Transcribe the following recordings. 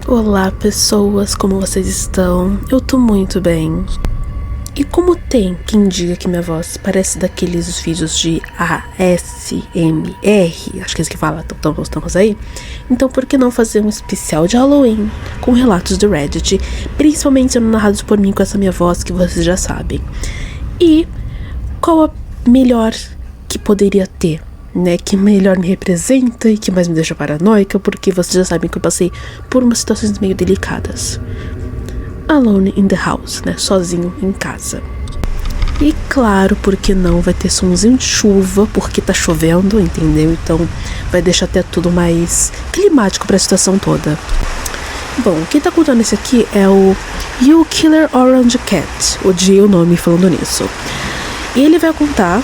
Olá pessoas, como vocês estão? Eu tô muito bem. E como tem quem diga que minha voz parece daqueles vídeos de ASMR, acho que é isso que fala, estamos aí. Então por que não fazer um especial de Halloween com relatos do Reddit, principalmente sendo narrados por mim com essa minha voz que vocês já sabem. E qual a melhor que poderia ter, né, que melhor me representa e que mais me deixa paranoica, porque vocês já sabem que eu passei por umas situações meio delicadas. Alone in the house, né, sozinho em casa. E claro, porque não vai ter somzinho de chuva, porque tá chovendo, entendeu? Então vai deixar até tudo mais climático pra situação toda. Bom, quem tá contando esse aqui é o You Killer Orange Cat, odiei o nome falando nisso. E ele vai contar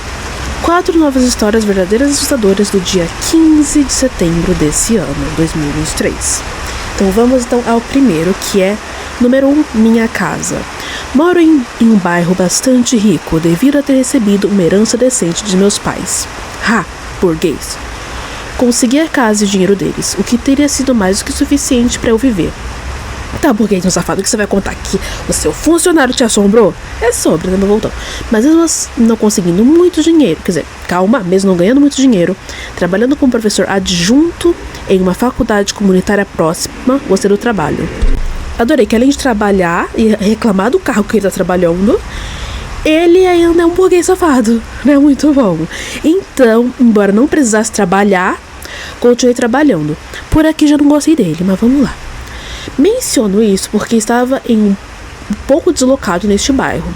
4 novas histórias verdadeiras e assustadoras do dia 15 de setembro desse ano, 2023. Então vamos ao primeiro, que é número 1, minha casa. Moro em um bairro bastante rico, devido a ter recebido uma herança decente de meus pais. Burguês. Consegui a casa e o dinheiro deles, o que teria sido mais do que suficiente para eu viver. Tá, burguês, meu safado, que você vai contar que o seu funcionário te assombrou? É sobre, né, meu voltão? Mas mesmo não conseguindo muito dinheiro, quer dizer, calma, mesmo não ganhando muito dinheiro, trabalhando como professor adjunto em uma faculdade comunitária próxima, gostei do trabalho. Adorei que além de trabalhar e reclamar do carro que ele tá trabalhando, ele ainda é um burguês safado, né? Muito bom. Então, embora não precisasse trabalhar, continuei trabalhando. Por aqui já não gostei dele, mas vamos lá. Menciono isso porque estava um pouco deslocado neste bairro.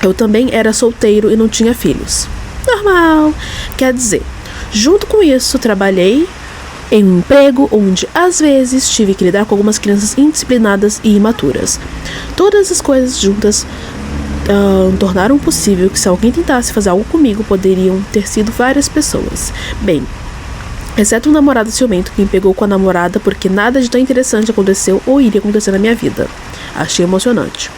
Eu também era solteiro e não tinha filhos. Normal. Quer dizer, junto com isso, trabalhei em um emprego onde, às vezes, tive que lidar com algumas crianças indisciplinadas e imaturas. Todas essas coisas juntas tornaram possível que, se alguém tentasse fazer algo comigo, poderiam ter sido várias pessoas. Bem, exceto um namorado ciumento que me pegou com a namorada porque nada de tão interessante aconteceu ou iria acontecer na minha vida. Achei emocionante.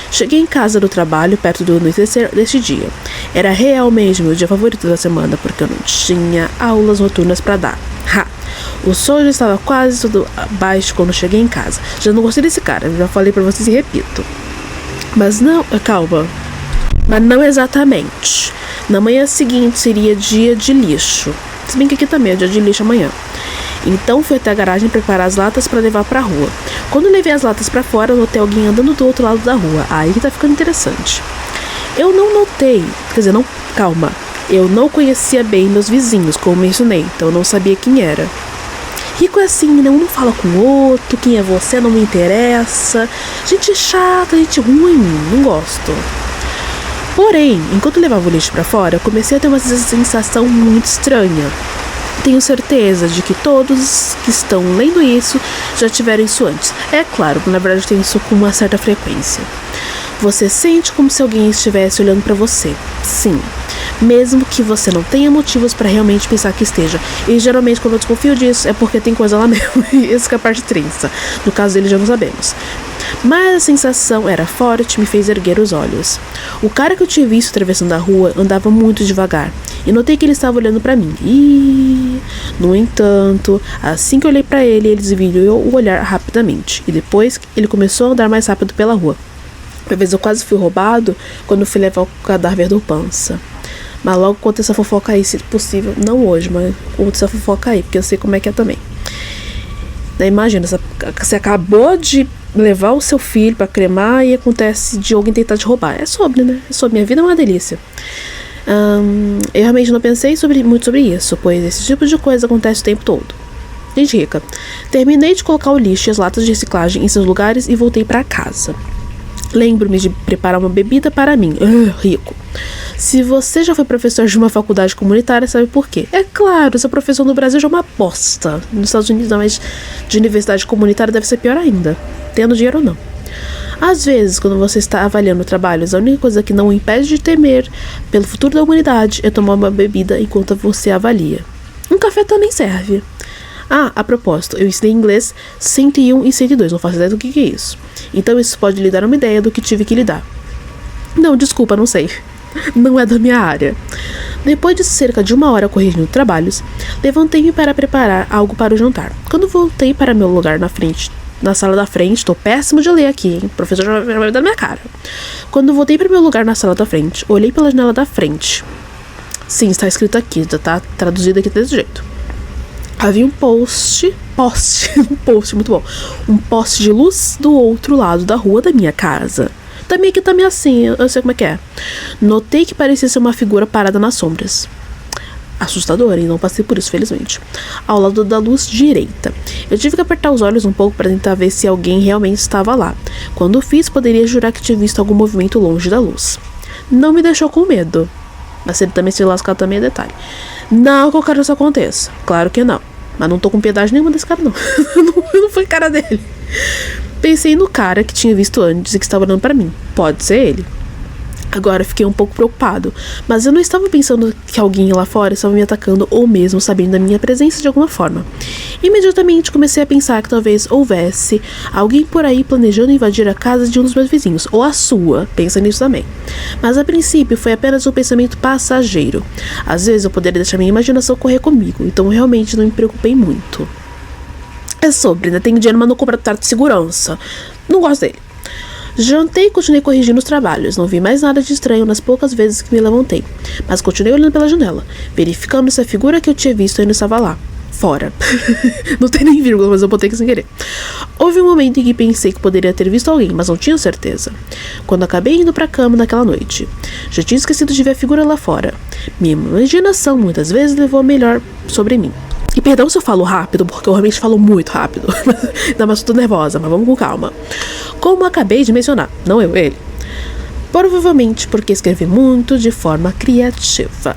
Cheguei em casa do trabalho perto do anoitecer deste dia. Era realmente meu dia favorito da semana porque eu não tinha aulas noturnas para dar. O sol já estava quase tudo baixo quando cheguei em casa. Já não gostei desse cara, já falei pra vocês e repito. Mas não, calma. Mas não exatamente. Na manhã seguinte seria dia de lixo. Se bem que aqui também é dia de lixo amanhã. Então fui até a garagem preparar as latas para levar pra rua. Quando levei as latas pra fora, notei alguém andando do outro lado da rua. Aí que tá ficando interessante. Eu não notei, quer dizer, não, calma. Eu não conhecia bem meus vizinhos, como mencionei, então eu não sabia quem era. Rico é assim, né? Um não fala com o outro, quem é você não me interessa. Gente chata, gente ruim, não gosto. Porém, enquanto eu levava o lixo pra fora, comecei a ter uma sensação muito estranha. Tenho certeza de que todos que estão lendo isso já tiveram isso antes. É claro, na verdade eu tenho isso com uma certa frequência. Você sente como se alguém estivesse olhando pra você. Sim. Mesmo que você não tenha motivos para realmente pensar que esteja. E geralmente quando eu desconfio disso é porque tem coisa lá mesmo. E essa que é a parte tensa. No caso dele já não sabemos. Mas a sensação era forte e me fez erguer os olhos. O cara que eu tinha visto atravessando a rua andava muito devagar. E notei que ele estava olhando para mim. No entanto, assim que eu olhei para ele, ele desviou o olhar rapidamente. E depois ele começou a andar mais rápido pela rua. Uma vez eu quase fui roubado quando fui levar o cadáver do Pança. Mas logo conta essa fofoca aí, se possível. Não hoje, mas conta essa fofoca aí, porque eu sei como é que é também. Daí imagina, você acabou de levar o seu filho pra cremar e acontece de alguém tentar te roubar. É sobre, né? É sobre. Minha vida é uma delícia. Eu realmente não pensei muito sobre isso, pois esse tipo de coisa acontece o tempo todo. Gente rica. Terminei de colocar o lixo e as latas de reciclagem em seus lugares e voltei pra casa. Lembro-me de preparar uma bebida para mim. Rico. Se você já foi professor de uma faculdade comunitária, sabe por quê? É claro, essa profissão no Brasil já é uma aposta. Nos Estados Unidos, não, mas de universidade comunitária deve ser pior ainda, tendo dinheiro ou não. Às vezes, quando você está avaliando trabalhos, a única coisa que não o impede de temer pelo futuro da humanidade é tomar uma bebida enquanto você avalia. Um café também serve. A propósito, eu ensinei inglês 101 e 102, não faço ideia do que é isso. Então isso pode lhe dar uma ideia do que tive que lidar. Não, desculpa, não sei. Não é da minha área. Depois de cerca de 1 hora corrigindo trabalhos, levantei-me para preparar algo para o jantar. Quando voltei para meu lugar na frente na sala da frente. Tô péssimo de ler aqui, hein? O professor já vai dar na minha cara. Quando voltei para o meu lugar na sala da frente, olhei pela janela da frente. Sim, está escrito aqui, já tá traduzido aqui desse jeito. Havia um poste, muito bom. Um poste de luz do outro lado da rua da minha casa. Também aqui também assim, eu sei como é que é. Notei que parecia ser uma figura parada nas sombras. Assustador, e não passei por isso, felizmente. Ao lado da luz direita. Eu tive que apertar os olhos um pouco para tentar ver se alguém realmente estava lá. Quando fiz, poderia jurar que tinha visto algum movimento longe da luz. Não me deixou com medo. Mas se ele também se lascar, também é detalhe. Não que eu quero que isso aconteça. Claro que não. Mas não tô com piedade nenhuma desse cara, não. Não foi cara dele. Pensei no cara que tinha visto antes e que estava olhando pra mim. Pode ser ele. Agora fiquei um pouco preocupado, mas eu não estava pensando que alguém lá fora estava me atacando ou mesmo sabendo da minha presença de alguma forma. Imediatamente comecei a pensar que talvez houvesse alguém por aí planejando invadir a casa de um dos meus vizinhos, ou a sua, pensa nisso também. Mas a princípio foi apenas um pensamento passageiro. Às vezes eu poderia deixar minha imaginação correr comigo, então realmente não me preocupei muito. É sobre, né? Tenho dinheiro, mas não compro trato de segurança. Não gosto dele. Jantei e continuei corrigindo os trabalhos. Não vi mais nada de estranho nas poucas vezes que me levantei, mas continuei olhando pela janela, verificando se a figura que eu tinha visto ainda estava lá, fora. Não tem nem vírgula, mas eu botei aqui sem querer. Houve um momento em que pensei que poderia ter visto alguém, mas não tinha certeza. Quando acabei indo pra cama naquela noite, já tinha esquecido de ver a figura lá fora. Minha imaginação muitas vezes levou a melhor sobre mim. E perdão se eu falo rápido, porque eu realmente falo muito rápido. Ainda mais tô nervosa, mas vamos com calma. Como acabei de mencionar, não eu, ele. Provavelmente porque escrevi muito de forma criativa.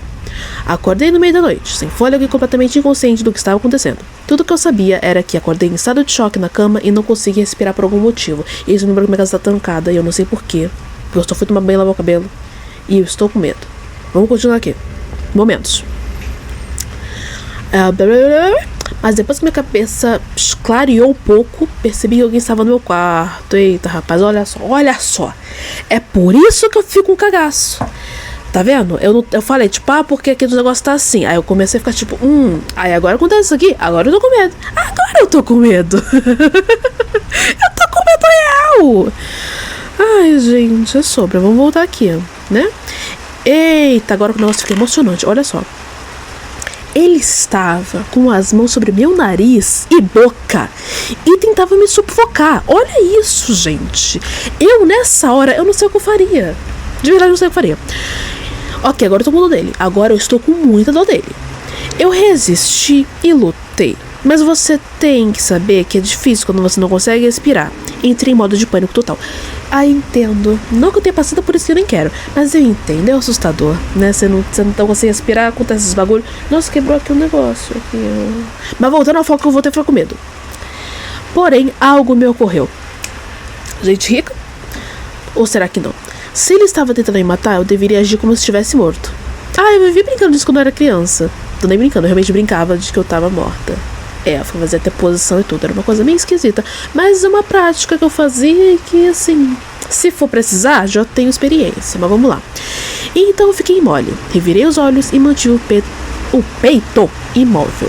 Acordei no meio da noite, sem fôlego e completamente inconsciente do que estava acontecendo. Tudo que eu sabia era que acordei em estado de choque na cama e não conseguia respirar por algum motivo. E isso me lembra que minha casa está trancada e eu não sei porquê. Porque eu só fui tomar banho e lavar o cabelo. E eu estou com medo. Vamos continuar aqui. Momentos. Mas depois que minha cabeça clareou um pouco, percebi que alguém estava no meu quarto. Eita, rapaz, olha só. É por isso que eu fico um cagaço. Tá vendo? Eu falei, tipo, porque aqui o negócio tá assim. Aí eu comecei a ficar tipo, aí agora acontece isso aqui, agora eu tô com medo. Agora eu tô com medo. Eu tô com medo real. Ai, gente, é sobre. Vamos voltar aqui, né? Eita, agora o negócio fica emocionante, olha só. Ele estava com as mãos sobre meu nariz e boca e tentava me sufocar. Olha isso, gente. Eu, nessa hora, eu não sei o que eu faria. De verdade, eu não sei o que eu faria. Ok, agora eu tô com dor dele. Agora eu estou com muita dor dele. Eu resisti e lutei. Mas você tem que saber que é difícil quando você não consegue respirar. Entrei em modo de pânico total. Entendo. Não que eu tenha passado por isso que eu nem quero. Mas eu entendo, é assustador, né? Você não consegue respirar, acontece esses bagulho. Nossa, quebrou aqui um negócio. Mas voltando ao foco que eu voltei a ficar com medo. Porém, algo me ocorreu. Gente rica? Ou será que não? Se ele estava tentando me matar, eu deveria agir como se estivesse morto. Eu vivi brincando disso quando eu era criança. Tô nem brincando, eu realmente brincava de que eu tava morta. Fazia até posição e tudo, era uma coisa meio esquisita. Mas é uma prática que eu fazia e que, assim, se for precisar, já tenho experiência. Mas vamos lá. E então eu fiquei mole, revirei os olhos e mantive o peito imóvel.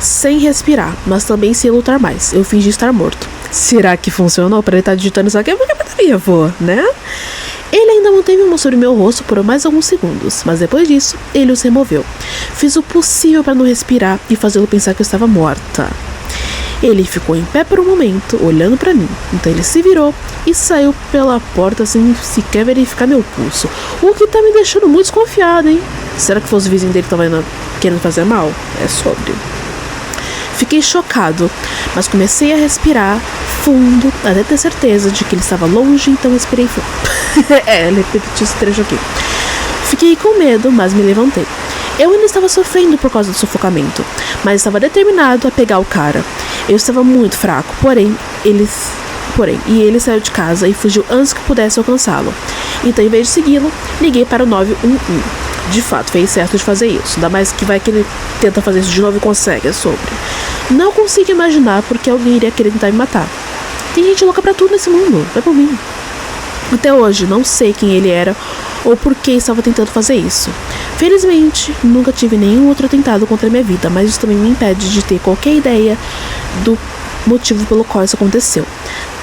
Sem respirar, mas também sem lutar mais. Eu fingi estar morto. Será que funcionou pra ele estar digitando isso aqui? Porque eu poderia, né? Ele ainda manteve a mão sobre meu rosto por mais alguns segundos, mas depois disso, ele os removeu. Fiz o possível para não respirar e fazê-lo pensar que eu estava morta. Ele ficou em pé por um momento, olhando para mim. Então ele se virou e saiu pela porta sem sequer verificar meu pulso. O que tá me deixando muito desconfiado, hein? Será que foi os vizinhos dele que estavam querendo fazer mal? É sobre. Fiquei chocado, mas comecei a respirar fundo, até ter certeza de que ele estava longe, então respirei fundo. Ele repetiu esse trecho aqui. Fiquei com medo, mas me levantei. Eu ainda estava sofrendo por causa do sufocamento, mas estava determinado a pegar o cara. Eu estava muito fraco, porém, ele saiu de casa e fugiu antes que eu pudesse alcançá-lo. Então, em vez de segui-lo, liguei para o 911. De fato, fez certo de fazer isso. Ainda mais que vai que ele tenta fazer isso de novo e consegue, é sobre. Não consigo imaginar porque alguém iria querer tentar me matar. Tem gente louca pra tudo nesse mundo, vai por mim. Até hoje, não sei quem ele era ou por que estava tentando fazer isso. Felizmente, nunca tive nenhum outro atentado contra a minha vida, mas isso também me impede de ter qualquer ideia do motivo pelo qual isso aconteceu.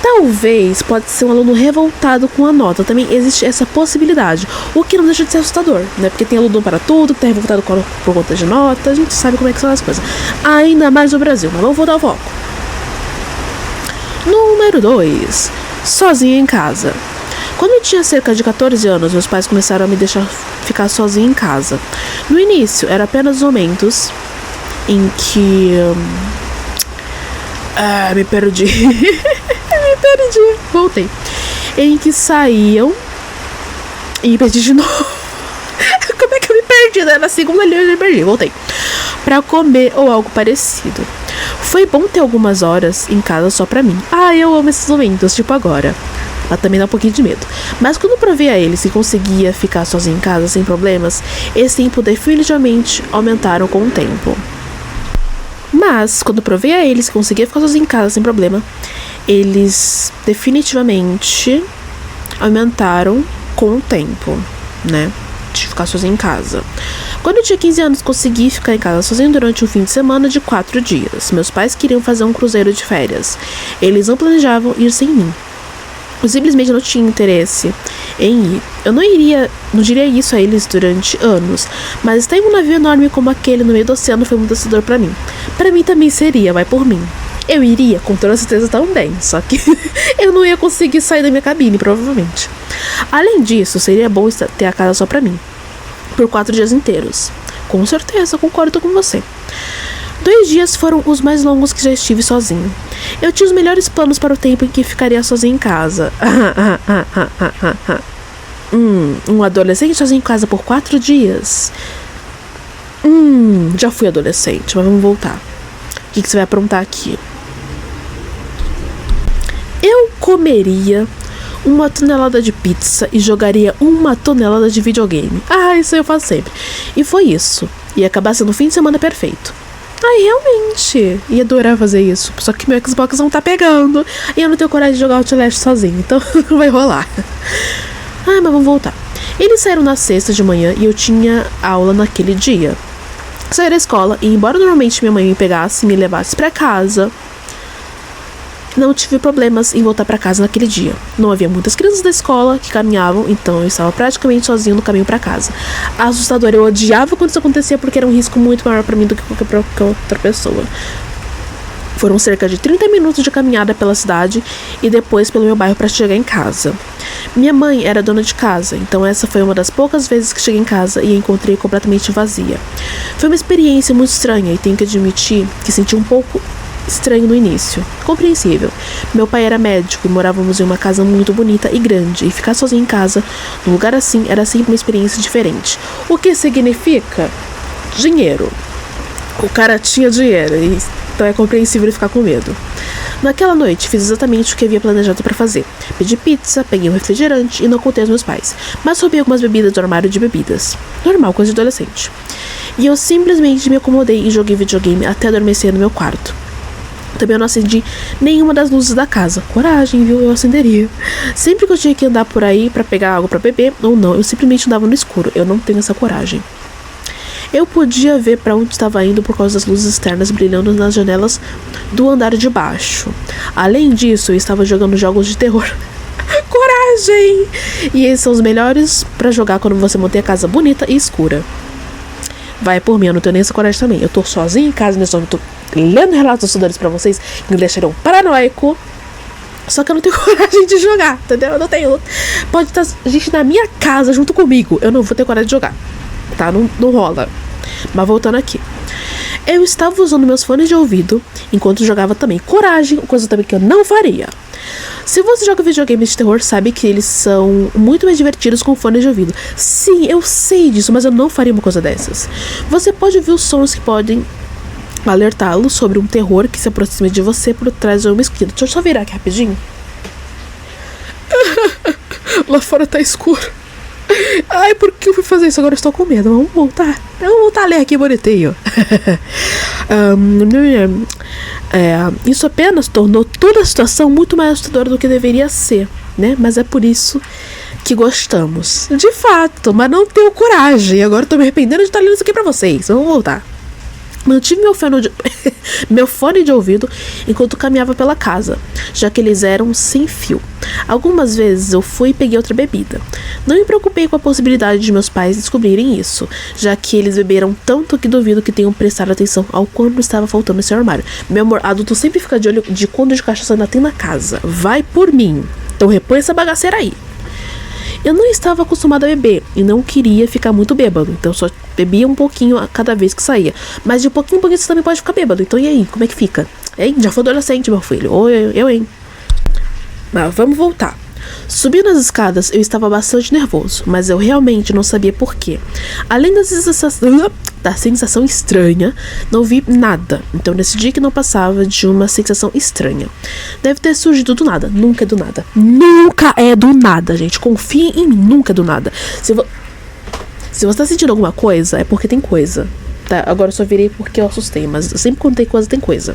Talvez pode ser um aluno revoltado com a nota. Também existe essa possibilidade, o que não deixa de ser assustador, né? Porque tem aluno para tudo, que tá revoltado por conta de nota. A gente sabe como é que são as coisas. Ainda mais no Brasil, mas vamos voltar ao foco. Número 2. Sozinha em casa. Quando eu tinha cerca de 14 anos, meus pais começaram a me deixar ficar sozinha em casa. No início, eram apenas momentos em que... me perdi. Voltei. Em que saíam e me perdi de novo. Como é que eu me perdi, né? Na segunda linha eu me perdi. Voltei. Pra comer ou algo parecido. Foi bom ter algumas horas em casa só pra mim. Eu amo esses momentos, tipo agora. Mas também dá um pouquinho de medo. Mas quando provei a eles que conseguia ficar sozinho em casa sem problemas, esse tempo definitivamente aumentaram com o tempo. Mas, quando provei a eles que conseguia ficar sozinho em casa sem problema, eles definitivamente aumentaram com o tempo, né? De ficar sozinho em casa. Quando eu tinha 15 anos, consegui ficar em casa sozinho durante um fim de semana de 4 dias. Meus pais queriam fazer um cruzeiro de férias. Eles não planejavam ir sem mim. Eu simplesmente não tinha interesse em ir. Eu não diria isso a eles durante anos, mas estar em um navio enorme como aquele no meio do oceano foi muito assustador pra mim. Pra mim também seria, vai por mim. Eu iria, com toda certeza, também, só que eu não ia conseguir sair da minha cabine, provavelmente. Além disso, seria bom ter a casa só pra mim, por 4 dias inteiros. Com certeza, concordo com você. 2 dias foram os mais longos que já estive sozinho. Eu tinha os melhores planos para o tempo em que ficaria sozinho em casa. Um adolescente sozinho em casa por 4 dias? Já fui adolescente, mas vamos voltar. O que você vai aprontar aqui? Eu comeria 1 tonelada de pizza e jogaria 1 tonelada de videogame. Isso eu faço sempre. E foi isso. Ia acabar sendo um fim de semana perfeito. Realmente, ia adorar fazer isso. Só que meu Xbox não tá pegando. E eu não tenho coragem de jogar Outlast sozinho. Então não vai rolar. Mas vamos voltar. Eles saíram na sexta de manhã e eu tinha aula naquele dia. Saí da escola e, embora normalmente minha mãe me pegasse e me levasse pra casa, não tive problemas em voltar pra casa naquele dia. Não havia muitas crianças da escola que caminhavam, então eu estava praticamente sozinho no caminho pra casa. Assustador, eu odiava quando isso acontecia porque era um risco muito maior pra mim do que qualquer outra pessoa. Foram cerca de 30 minutos de caminhada pela cidade e depois pelo meu bairro para chegar em casa. Minha mãe era dona de casa, então essa foi uma das poucas vezes que cheguei em casa e a encontrei completamente vazia. Foi uma experiência muito estranha e tenho que admitir que senti um pouco estranho no início. Compreensível. Meu pai era médico e morávamos em uma casa muito bonita e grande, e ficar sozinho em casa, num lugar assim, era sempre uma experiência diferente. O que significa? Dinheiro. O cara tinha dinheiro, então é compreensível ele ficar com medo. Naquela noite, fiz exatamente o que havia planejado para fazer. Pedi pizza, peguei um refrigerante e não contei aos meus pais, mas roubei algumas bebidas do armário de bebidas. Normal, coisa de adolescente. E eu simplesmente me acomodei e joguei videogame até adormecer no meu quarto. Também eu não acendi nenhuma das luzes da casa. Coragem, viu? Eu acenderia. Sempre que eu tinha que andar por aí pra pegar algo pra beber, ou não, eu simplesmente andava no escuro. Eu não tenho essa coragem. Eu podia ver pra onde estava indo por causa das luzes externas brilhando nas janelas do andar de baixo. Além disso, eu estava jogando jogos de terror. Coragem! E esses são os melhores pra jogar quando você mantém a casa bonita e escura. Vai por mim, eu não tenho nem essa coragem também. Eu tô sozinha em casa nesse momento, tô lendo relatos assustadores pra vocês que me deixaram paranoico. Só que eu não tenho coragem de jogar, entendeu? Eu não tenho. Pode estar gente na minha casa junto comigo. Eu não vou ter coragem de jogar. Tá? Não rola. Mas voltando aqui. Eu estava usando meus fones de ouvido enquanto jogava também. Coragem, coisa também que eu não faria. Se você joga videogames de terror, sabe que eles são muito mais divertidos com fones de ouvido. Sim, eu sei disso, mas eu não faria uma coisa dessas. Você pode ouvir os sons que podem alertá-lo sobre um terror que se aproxima de você por trás de uma esquina. Deixa eu só virar aqui rapidinho. Lá fora tá escuro. Ai, por que eu fui fazer isso? Agora eu estou com medo. Vamos voltar a ler aqui bonitinho. Isso apenas tornou toda a situação muito mais assustadora do que deveria ser, né? Mas é por isso que gostamos. De fato, mas não tenho coragem. Agora eu tô me arrependendo de estar lendo isso aqui pra vocês. Vamos voltar. Mantive meu fone de ouvido enquanto caminhava pela casa, já que eles eram sem fio. Algumas vezes eu fui e peguei outra bebida. Não me preocupei com a possibilidade de meus pais descobrirem isso, já que eles beberam tanto que duvido que tenham prestado atenção ao quanto estava faltando esse armário. Meu amor, adulto sempre fica de olho de quando de cachaça ainda tem na casa. Vai por mim. Então repõe essa bagaceira aí. Eu não estava acostumada a beber e não queria ficar muito bêbado, então só bebia um pouquinho a cada vez que saía. Mas de pouquinho em pouquinho você também pode ficar bêbado, então e aí, como é que fica? Hein? Já foi adolescente, meu filho. Ou eu, hein? Mas vamos voltar. Subindo as escadas, eu estava bastante nervoso, mas eu realmente não sabia porquê. Além da sensação estranha, não vi nada, então decidi que não passava de uma sensação estranha. Deve ter surgido do nada. Nunca é do nada. Nunca é do nada, gente. Confie em mim, nunca é do nada. Se você tá sentindo alguma coisa, é porque tem coisa. Tá? Agora eu só virei porque eu assustei, mas sempre quando tem coisa, tem coisa.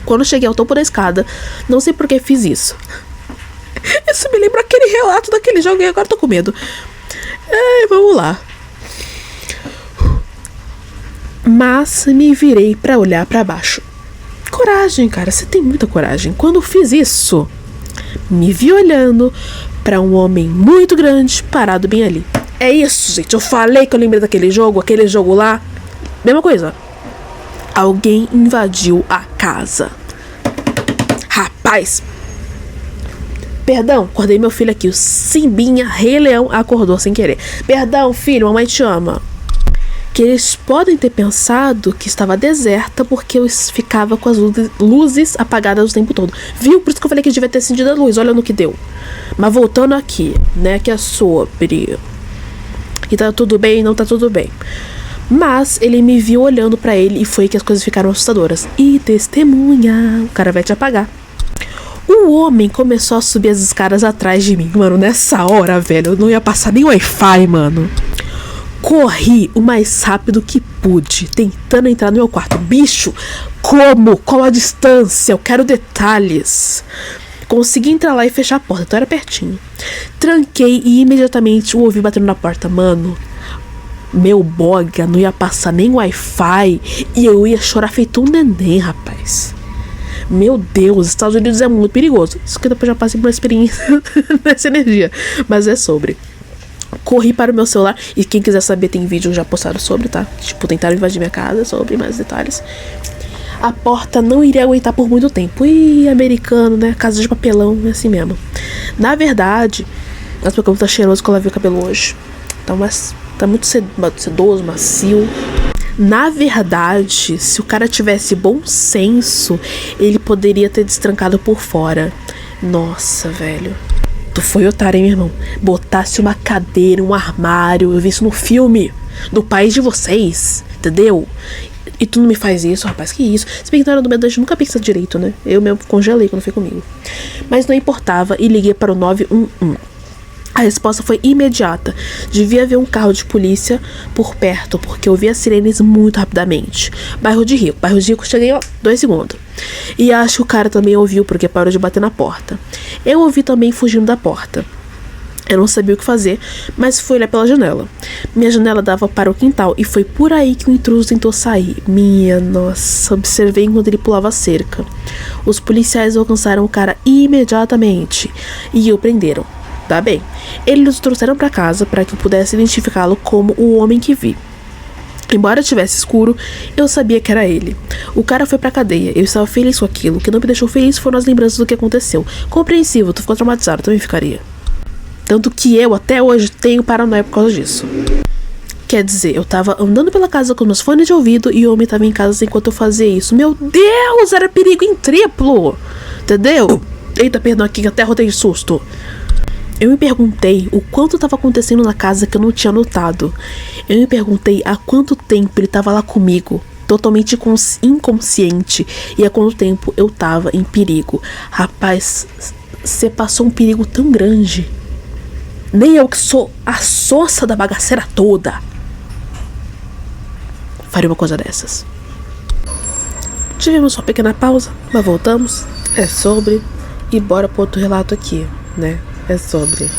Quando eu cheguei ao topo da escada, não sei por que fiz isso. Isso me lembra aquele relato daquele jogo e agora eu tô com medo. Vamos lá. Mas me virei pra olhar pra baixo. Coragem, cara, você tem muita coragem. Quando eu fiz isso, me vi olhando pra um homem muito grande parado bem ali. É isso, gente. Eu falei que eu lembrei daquele jogo, aquele jogo lá. Mesma coisa. Alguém invadiu a casa. Rapaz. Perdão, acordei meu filho aqui. O Simbinha, Rei Leão, acordou sem querer. Perdão, filho, mamãe te ama. Que eles podem ter pensado que estava deserta porque eu ficava com as luzes apagadas o tempo todo. Viu? Por isso que eu falei que devia ter acendido a luz. Olha no que deu. Mas voltando aqui, né? Que é sobre... E tá tudo bem, não tá tudo bem. Mas ele me viu olhando pra ele e foi que as coisas ficaram assustadoras. E testemunha, o cara vai te apagar. O homem começou a subir as escadas atrás de mim. Mano, nessa hora, velho, eu não ia passar nem Wi-Fi, mano. Corri o mais rápido que pude, tentando entrar no meu quarto. Bicho, como? Qual a distância? Eu quero detalhes. Consegui entrar lá e fechar a porta, então era pertinho. Tranquei e imediatamente o ouvi batendo na porta. Mano, meu boga não ia passar nem Wi-Fi e eu ia chorar feito um neném, rapaz. Meu Deus, Estados Unidos é muito perigoso. Isso que depois já passei por uma experiência nessa energia. Mas é sobre. Corri para o meu celular. E quem quiser saber, tem vídeo já postado sobre, tá? Tipo, tentaram invadir minha casa, sobre mais detalhes. A porta não iria aguentar por muito tempo. Ih, americano, né? Casa de papelão, é assim mesmo. Na verdade, nossa, meu cabelo tá cheiroso que eu lavei o cabelo hoje. Tá muito sedoso, macio. Na verdade, se o cara tivesse bom senso, ele poderia ter destrancado por fora. Nossa, velho. Tu foi otário, hein, meu irmão? Botasse uma cadeira, um armário. Eu vi isso no filme do país de vocês, entendeu? E tu não me faz isso, rapaz, que isso? Se bem que na hora do medo a gente nunca pensa direito, né? Eu mesmo congelei quando foi comigo. Mas não importava e liguei para o 911. A resposta foi imediata. Devia haver um carro de polícia por perto, porque eu vi as sirenes muito rapidamente. Bairro de Rico. Bairro de Rico, cheguei, 2 segundos. E acho que o cara também ouviu, porque parou de bater na porta. Eu ouvi também fugindo da porta. Eu não sabia o que fazer, mas fui olhar pela janela. Minha janela dava para o quintal e foi por aí que o intruso tentou sair. Minha nossa, observei enquanto ele pulava a cerca. Os policiais alcançaram o cara imediatamente e o prenderam. Tá bem. Eles o trouxeram pra casa para que eu pudesse identificá-lo como o homem que vi. Embora estivesse escuro, eu sabia que era ele. O cara foi pra cadeia. Eu estava feliz com aquilo. O que não me deixou feliz foram as lembranças do que aconteceu. Compreensível, tu ficou traumatizado, também ficaria. Tanto que eu, até hoje, tenho paranoia por causa disso. Quer dizer, eu tava andando pela casa com meus fones de ouvido e o homem tava em casa enquanto eu fazia isso. Meu Deus, era perigo em triplo. Entendeu? Eita, perdão aqui, que até rodei de susto. Eu me perguntei o quanto estava acontecendo na casa que eu não tinha notado. Eu me perguntei há quanto tempo ele estava lá comigo, totalmente inconsciente, e há quanto tempo eu estava em perigo. Rapaz, você passou um perigo tão grande. Nem eu que sou a soça da bagaceira toda faria uma coisa dessas. Tivemos uma pequena pausa, mas voltamos. É sobre. E bora pro outro relato aqui, né? É sobre.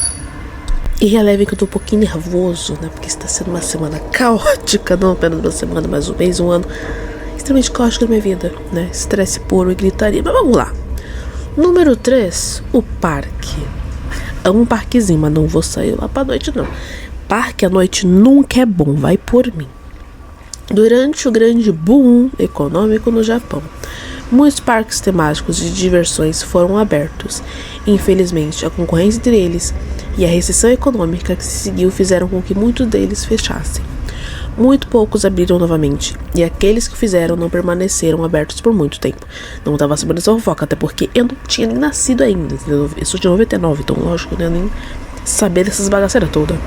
E releve que eu tô um pouquinho nervoso, né? Porque está sendo uma semana caótica, não apenas uma semana, mas um mês, um ano. extremamente caótico da minha vida, né? Estresse puro e gritaria. Mas vamos lá. Número 3, o parque. Amo um parquezinho, mas não vou sair lá pra noite, não. Parque à noite nunca é bom, vai por mim. Durante o grande boom econômico no Japão, muitos parques temáticos de diversões foram abertos. Infelizmente, a concorrência entre eles e a recessão econômica que se seguiu fizeram com que muitos deles fechassem. Muito poucos abriram novamente, e aqueles que fizeram não permaneceram abertos por muito tempo. Não estava sabendo essa fofoca, até porque eu não tinha nem nascido ainda, entendeu? Eu sou de 99, então lógico, né? Nem saber dessas bagaceiras todas.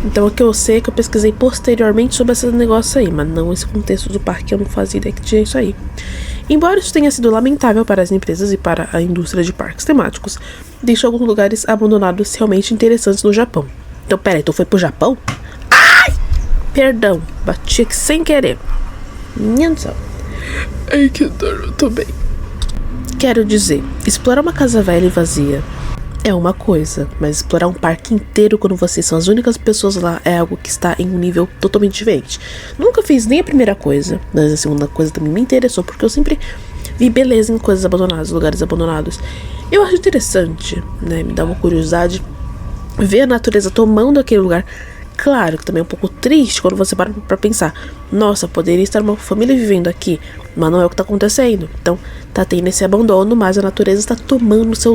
Então o que eu sei é que eu pesquisei posteriormente sobre esse negócio aí, mas não esse contexto do parque, eu não fazia ideia que tinha isso aí. Embora isso tenha sido lamentável para as empresas e para a indústria de parques temáticos, deixou alguns lugares abandonados realmente interessantes no Japão. Então peraí, tu foi pro Japão? Perdão, bati aqui sem querer. Minha Deus. Ai, que dor, eu tô bem. Quero dizer, explorar uma casa velha e vazia é uma coisa, mas explorar um parque inteiro quando vocês são as únicas pessoas lá é algo que está em um nível totalmente diferente. Nunca fiz nem a primeira coisa, mas a segunda coisa também me interessou, porque eu sempre vi beleza em coisas abandonadas, lugares abandonados. Eu acho interessante, né, me dá uma curiosidade ver a natureza tomando aquele lugar. Claro que também é um pouco triste quando você para pra pensar, nossa, poderia estar uma família vivendo aqui, mas não é o que tá acontecendo. Então, tá tendo esse abandono, mas a natureza está tomando o seu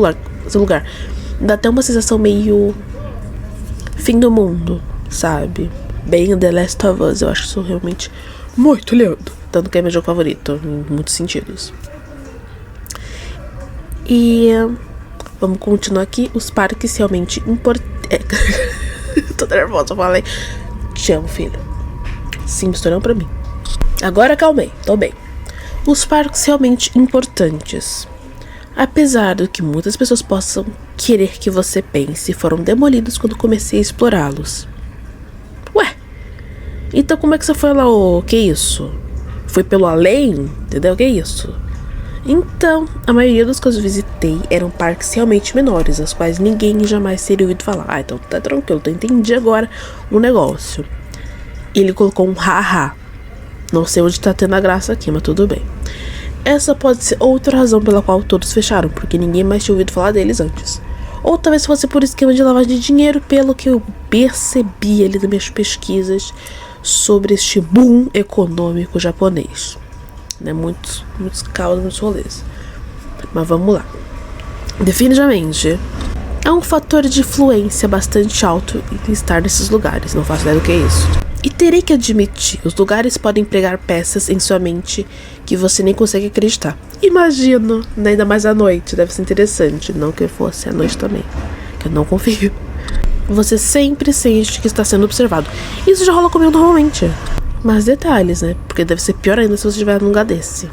lugar. Dá até uma sensação meio fim do mundo, sabe? Bem The Last of Us, eu acho isso realmente muito lindo. Tanto que é meu jogo favorito, em muitos sentidos. E vamos continuar aqui, os parques realmente importantes. Tô nervosa, eu falei. Te amo, filho. Sim, estourando pra mim. Agora acalmei, tô bem. Os parques realmente importantes. Apesar do que muitas pessoas possam querer que você pense, foram demolidos quando comecei a explorá-los. Ué, então como é que você foi lá? Que isso? Foi pelo além? Entendeu? Que isso? Então, a maioria dos que eu visitei eram parques realmente menores, aos quais ninguém jamais teria ouvido falar. Ah, então tá tranquilo, eu entendi agora o negócio. Ele colocou um haha. Não sei onde tá tendo a graça aqui, mas tudo bem. Essa pode ser outra razão pela qual todos fecharam, porque ninguém mais tinha ouvido falar deles antes. Ou talvez fosse por esquema de lavagem de dinheiro, pelo que eu percebi ali das minhas pesquisas sobre este boom econômico japonês. Né, muitos caos, muitos rolês. Mas vamos lá. Definitivamente é um fator de influência bastante alto em estar nesses lugares. Não faço ideia do que é isso. E terei que admitir, os lugares podem pregar peças em sua mente que você nem consegue acreditar. Imagino, né, ainda mais à noite, deve ser interessante. Não que fosse à noite também, que eu não confio. Você sempre sente que está sendo observado. Isso já rola comigo normalmente. Mas detalhes, né? Porque deve ser pior ainda se você estiver num lugar desse.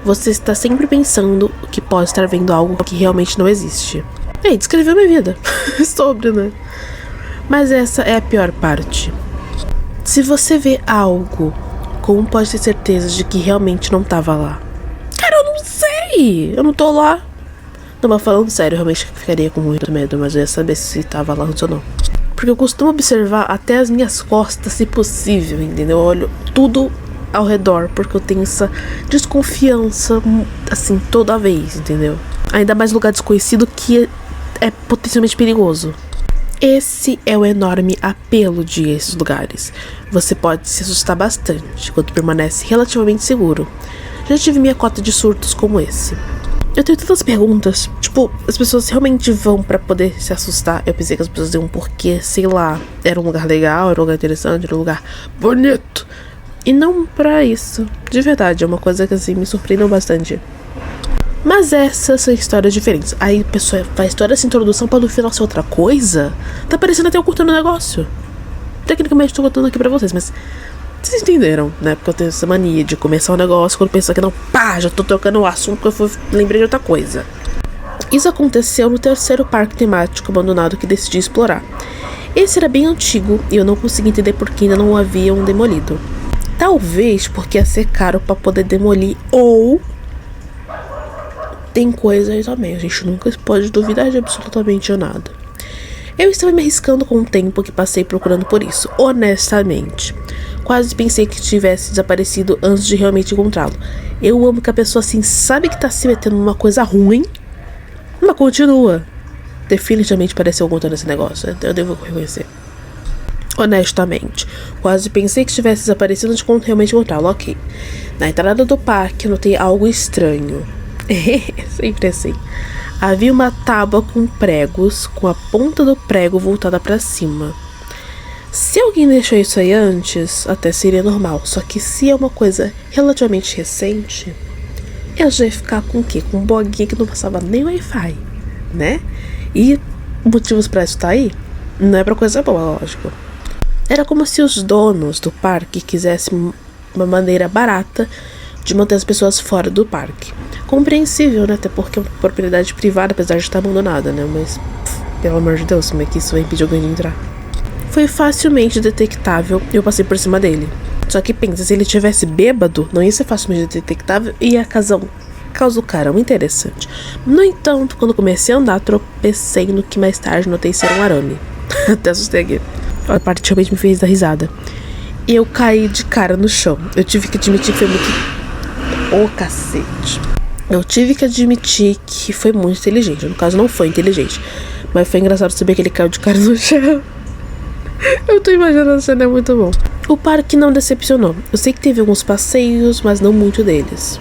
Você está sempre pensando que pode estar vendo algo que realmente não existe. Ei, descreveu minha vida. Sobre, né? Mas essa é a pior parte. Se você vê algo, como pode ter certeza de que realmente não estava lá? Cara, eu não sei! Eu não tô lá. Não, mas falando sério, eu realmente ficaria com muito medo, mas eu ia saber se estava lá antes ou não. Porque eu costumo observar até as minhas costas, se possível, entendeu? Eu olho tudo ao redor, porque eu tenho essa desconfiança, assim, toda vez, entendeu? Ainda mais lugar desconhecido que é potencialmente perigoso. Esse é o enorme apelo de esses lugares. Você pode se assustar bastante, enquanto permanece relativamente seguro. Já tive minha cota de surtos como esse. Eu tenho tantas perguntas. Tipo, as pessoas realmente vão pra poder se assustar? Eu pensei que as pessoas iam porque, sei lá, era um lugar legal, era um lugar interessante, era um lugar bonito. E não pra isso. De verdade, é uma coisa que assim me surpreendeu bastante. Mas essas são histórias diferentes. Aí a pessoa faz toda essa introdução pra no final ser outra coisa. Tá parecendo até eu contando um negócio. Tecnicamente tô contando aqui pra vocês, mas vocês entenderam, né? Porque eu tenho essa mania de começar um negócio quando pensa que não, pá, já tô trocando o assunto porque eu lembrei de outra coisa. Isso aconteceu no terceiro parque temático abandonado que decidi explorar. Esse era bem antigo e eu não consegui entender por que ainda não o haviam demolido. Talvez porque ia ser caro pra poder demolir, ou tem coisa aí também, a gente nunca pode duvidar de absolutamente nada. Eu estava me arriscando com o tempo que passei procurando por isso, honestamente. Quase pensei que tivesse desaparecido antes de realmente encontrá-lo. Eu amo que a pessoa assim sabe que tá se metendo numa coisa ruim, mas continua. Definitivamente pareceu contando esse negócio, eu devo reconhecer. Honestamente, quase pensei que tivesse desaparecido antes de realmente encontrá-lo, ok. Na entrada do parque, notei algo estranho. Sempre assim. Havia uma tábua com pregos, com a ponta do prego voltada pra cima. Se alguém deixou isso aí antes, até seria normal. Só que se é uma coisa relativamente recente, eu já ia ficar com o quê? Com um boguinha que não passava nem Wi-Fi, né? E motivos pra isso tá aí? Não é pra coisa boa, lógico. Era como se os donos do parque quisessem uma maneira barata de manter as pessoas fora do parque. Compreensível, né? Até porque é uma propriedade privada, apesar de estar abandonada, né? Mas, pelo amor de Deus, como é que isso vai impedir alguém de entrar? Foi facilmente detectável e eu passei por cima dele. Só que pensa, se ele tivesse bêbado, não ia ser facilmente detectável e ia causar o carão interessante. No entanto, quando comecei a andar, tropecei no que mais tarde notei ser um arame. Até assustei aqui. A parte realmente me fez dar risada. E eu caí de cara no chão. Eu tive que admitir que foi muito... cacete. Eu tive que admitir que foi muito inteligente. No caso, não foi inteligente. Mas foi engraçado saber que ele caiu de cara no chão. Eu tô imaginando a cena, é muito bom. O parque não decepcionou. Eu sei que teve alguns passeios, mas não muito deles.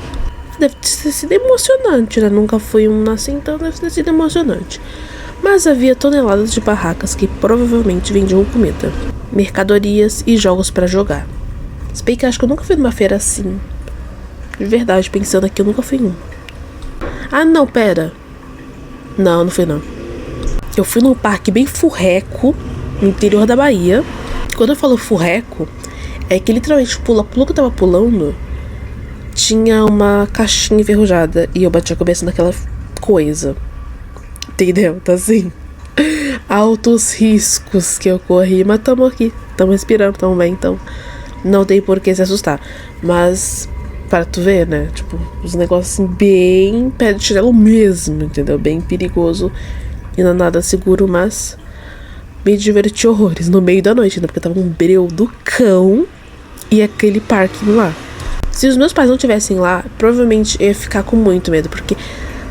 Deve ter sido emocionante, né? Nunca fui um assim, então deve ter sido emocionante. Mas havia toneladas de barracas que provavelmente vendiam comida, mercadorias e jogos pra jogar. Se bem que acho que eu nunca fui numa feira assim. De verdade, pensando aqui, eu nunca fui em um. Ah, não, pera. Não fui não. Eu fui num parque bem furreco, no interior da Bahia. Quando eu falo furreco, é que literalmente pula que eu tava pulando, tinha uma caixinha enferrujada e eu bati a cabeça naquela coisa. Entendeu? Tá assim. Altos riscos que eu corri, mas tamo aqui. Tamo respirando, tamo bem, então não tem por que se assustar. Mas, para tu ver, né? Tipo, os negócios assim, bem pé de chinelo mesmo, entendeu? Bem perigoso e não é nada seguro, mas me diverti horrores no meio da noite, né? Porque tava um breu do cão e aquele parquinho lá. Se os meus pais não estivessem lá, provavelmente eu ia ficar com muito medo, porque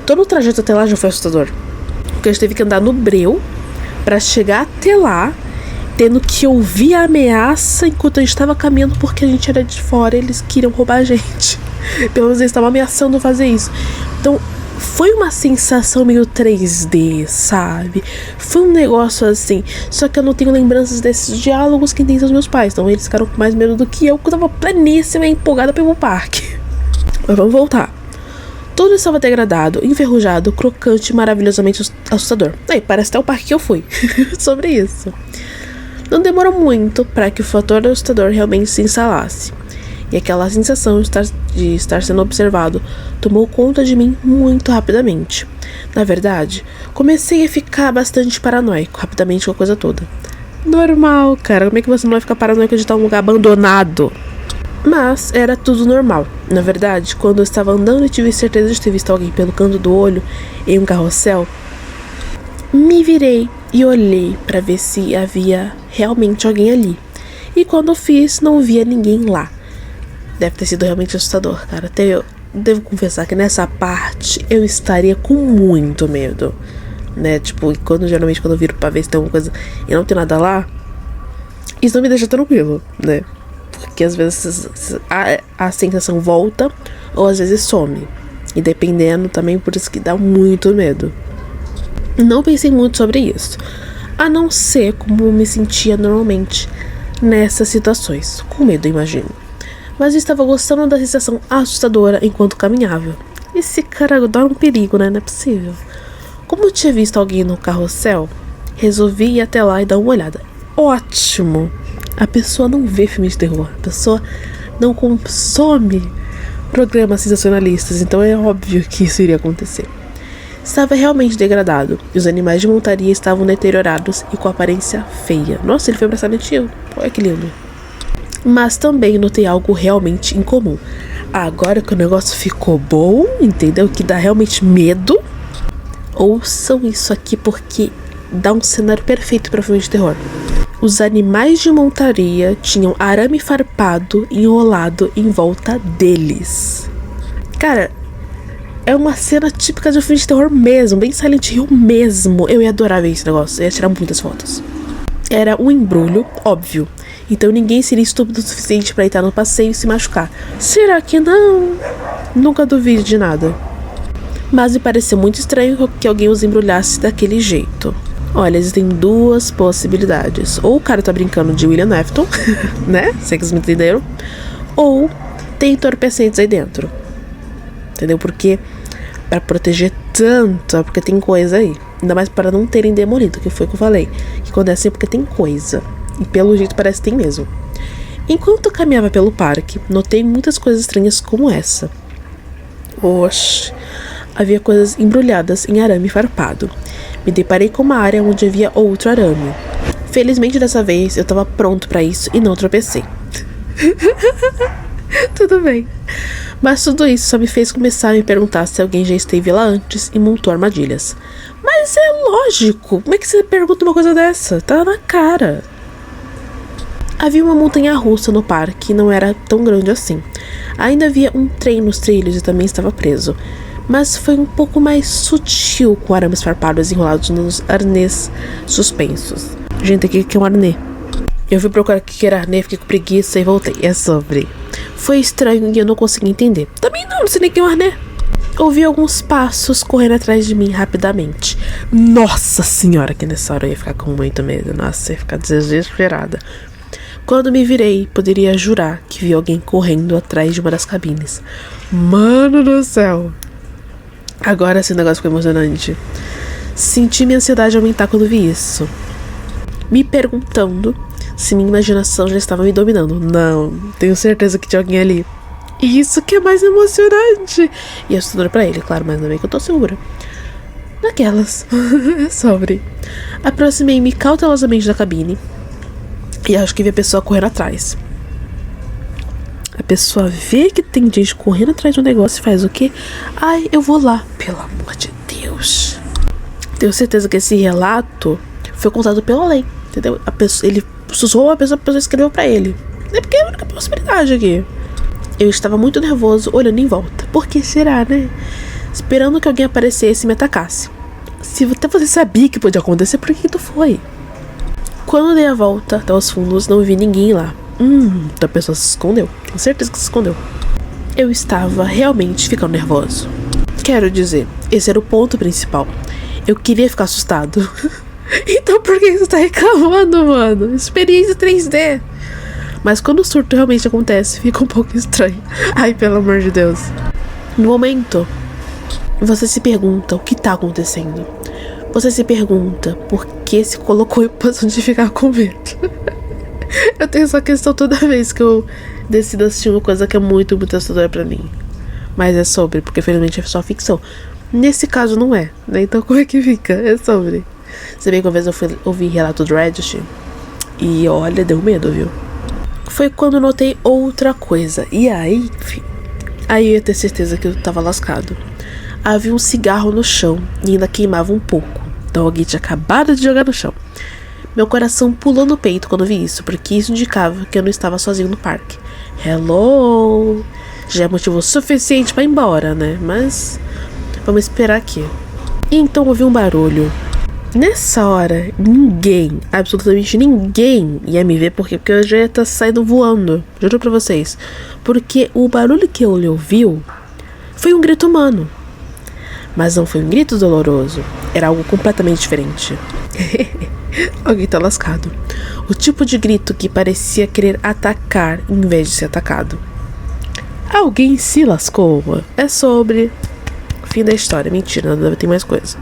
todo o trajeto até lá já foi assustador. Porque a gente teve que andar no breu pra chegar até lá, tendo que ouvir a ameaça enquanto a gente tava caminhando, porque a gente era de fora e eles queriam roubar a gente. Pelo menos eles estavam ameaçando fazer isso. Então, foi uma sensação meio 3D, sabe? Foi um negócio assim. Só que eu não tenho lembranças desses diálogos que tem os meus pais. Então eles ficaram com mais medo do que eu, que eu tava pleníssima e empolgada pelo parque. Mas vamos voltar. Tudo estava degradado, enferrujado, crocante e maravilhosamente assustador. Aí, parece até o parque que eu fui. Sobre isso. Não demorou muito para que o fator assustador realmente se instalasse. E aquela sensação de estar sendo observado tomou conta de mim muito rapidamente. Na verdade, comecei a ficar bastante paranoico rapidamente com a coisa toda. Normal, cara. Como é que você não vai ficar paranoico de estar em um lugar abandonado? Mas era tudo normal. Na verdade, quando eu estava andando e tive certeza de ter visto alguém pelo canto do olho em um carrossel, me virei e olhei para ver se havia realmente alguém ali. E quando eu fiz, não via ninguém lá. Deve ter sido realmente assustador, cara. Até eu devo confessar que nessa parte eu estaria com muito medo, né? Tipo, geralmente quando eu viro pra ver se tem alguma coisa e não tem nada lá, isso não me deixa tranquilo, né? Porque às vezes a sensação volta ou às vezes some. E dependendo também, por isso que dá muito medo. Não pensei muito sobre isso, a não ser como me sentia normalmente nessas situações. Com medo, imagino. Mas eu estava gostando da sensação assustadora enquanto caminhava. Esse cara dá um perigo, né? Não é possível. Como eu tinha visto alguém no carrossel, resolvi ir até lá e dar uma olhada. Ótimo! A pessoa não vê filme de terror. A pessoa não consome programas sensacionalistas. Então é óbvio que isso iria acontecer. Estava realmente degradado. E os animais de montaria estavam deteriorados e com aparência feia. Nossa, ele foi pra Silent Hill. Olha que lindo. Mas também notei algo realmente incomum. Agora que o negócio ficou bom, entendeu? Que dá realmente medo. Ouçam isso aqui porque dá um cenário perfeito para filme de terror. Os animais de montaria tinham arame farpado enrolado em volta deles. Cara, é uma cena típica de um filme de terror mesmo, bem Silent Hill mesmo. Eu ia adorar ver esse negócio, eu ia tirar muitas fotos. Era um embrulho, óbvio. Então ninguém seria estúpido o suficiente pra entrar no passeio e se machucar. Será que não? Nunca duvide de nada. Mas me pareceu muito estranho que alguém os embrulhasse daquele jeito. Olha, existem duas possibilidades. Ou o cara tá brincando de William Afton, né? Vocês me entenderam? Ou tem entorpecentes aí dentro. Entendeu? Porque pra proteger tanto, é porque tem coisa aí. Ainda mais para não terem demolido, que foi o que eu falei. Que quando é assim é porque tem coisa. E pelo jeito parece que tem mesmo. Enquanto eu caminhava pelo parque, notei muitas coisas estranhas como essa. Oxe, havia coisas embrulhadas em arame farpado. Me deparei com uma área onde havia outro arame. Felizmente dessa vez eu estava pronto para isso e não tropecei. Tudo bem. Mas tudo isso só me fez começar a me perguntar se alguém já esteve lá antes e montou armadilhas. Mas é lógico. Como é que você pergunta uma coisa dessa? Tá na cara. Havia uma montanha-russa no parque e não era tão grande assim. Ainda havia um trem nos trilhos e também estava preso. Mas foi um pouco mais sutil, com arames farpados enrolados nos arnês suspensos. Gente, aqui que é um arnê. Eu fui procurar o que era arnê, fiquei com preguiça e voltei. É sobre. Foi estranho e eu não consegui entender. Também não sei nem que é um arnê. Ouvi alguns passos correndo atrás de mim rapidamente. Nossa senhora, que nessa hora eu ia ficar com muito medo. Nossa, eu ia ficar desesperada. Quando me virei, poderia jurar que vi alguém correndo atrás de uma das cabines. Mano do céu. Agora esse negócio ficou emocionante. Senti minha ansiedade aumentar quando vi isso. Me perguntando se minha imaginação já estava me dominando. Não, tenho certeza que tinha alguém ali. E isso que é mais emocionante. E assustador pra ele, claro, mas ainda bem que eu tô segura. Naquelas. Sobre. Aproximei-me cautelosamente da cabine. E acho que vi a pessoa correndo atrás. A pessoa vê que tem gente correndo atrás de um negócio e faz o quê? Ai, eu vou lá. Pelo amor de Deus. Tenho certeza que esse relato foi contado pelo além. Entendeu? Ele sussurrou a pessoa escreveu pra ele. É porque é a única possibilidade aqui. Eu estava muito nervoso, olhando em volta. Por que será, né? Esperando que alguém aparecesse e me atacasse. Se até você sabia que podia acontecer, por que tu foi? Quando dei a volta até os fundos, não vi ninguém lá. Então a pessoa se escondeu. Tenho certeza que se escondeu. Eu estava realmente ficando nervoso. Quero dizer, esse era o ponto principal. Eu queria ficar assustado. Então por que você tá reclamando, mano? Experiência 3D. Mas quando o surto realmente acontece, fica um pouco estranho. Ai, pelo amor de Deus. No momento, você se pergunta o que tá acontecendo. Você se pergunta por que se colocou em posição de ficar com medo. Eu tenho essa questão toda vez que eu decido assistir uma coisa que é muito, muito assustadora pra mim. Mas é sobre, porque felizmente é só ficção. Nesse caso não é, né? Então como é que fica? É sobre. Você vê que uma vez eu fui ouvir relato do Reddit e olha, deu medo, viu? Foi quando eu notei outra coisa. E aí, aí eu ia ter certeza que eu tava lascado. Havia um cigarro no chão e ainda queimava um pouco. Então alguém tinha acabado de jogar no chão. Meu coração pulou no peito quando vi isso, porque isso indicava que eu não estava sozinho no parque. Hello! Já é motivo suficiente pra ir embora, né? Mas vamos esperar aqui. E então ouvi um barulho. Nessa hora, ninguém, absolutamente ninguém ia me ver. Por quê? Porque eu já ia estar saindo voando. Juro pra vocês. Porque o barulho que ele ouviu foi um grito humano. Mas não foi um grito doloroso. Era algo completamente diferente. Alguém tá lascado. O tipo de grito que parecia querer atacar em vez de ser atacado. Alguém se lascou. É sobre. Fim da história. Mentira, não deve ter mais coisa.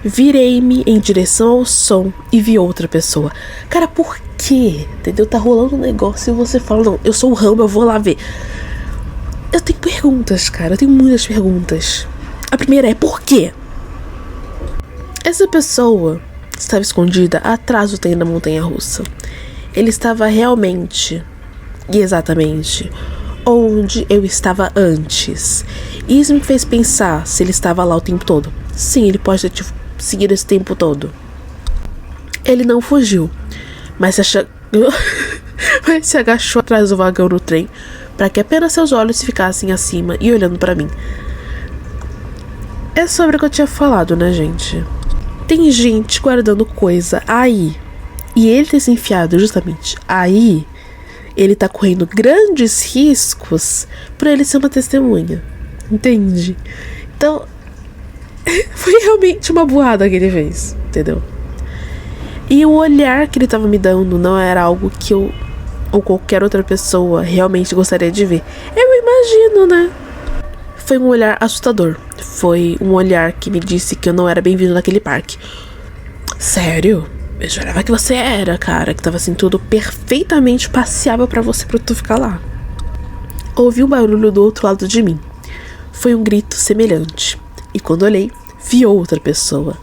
Virei-me em direção ao som e vi outra pessoa. Cara, por quê? Entendeu? Tá rolando um negócio e você fala, não, eu sou o Rambo, eu vou lá ver. Eu tenho perguntas, cara. Eu tenho muitas perguntas. A primeira é, por quê? Essa pessoa estava escondida atrás do trem da montanha-russa. Ele estava realmente e exatamente onde eu estava antes. Isso me fez pensar se ele estava lá o tempo todo. Sim, ele pode ter seguido esse tempo todo. Ele não fugiu. mas se agachou atrás do vagão no trem para que apenas seus olhos ficassem acima e olhando para mim. É sobre o que eu tinha falado, né, gente? Tem gente guardando coisa aí. E ele ter se enfiado justamente aí, ele tá correndo grandes riscos por ele ser uma testemunha. Entende? Então, foi realmente uma burrada que ele fez, entendeu? E o olhar que ele tava me dando não era algo que eu ou qualquer outra pessoa realmente gostaria de ver. Eu imagino, né? Foi um olhar assustador. Foi um olhar que me disse que eu não era bem-vindo naquele parque. Sério? Eu jurava que você era, cara. Que tava assim tudo perfeitamente passeável pra você, pra tu ficar lá. Ouvi um barulho do outro lado de mim. Foi um grito semelhante. E quando olhei, vi outra pessoa.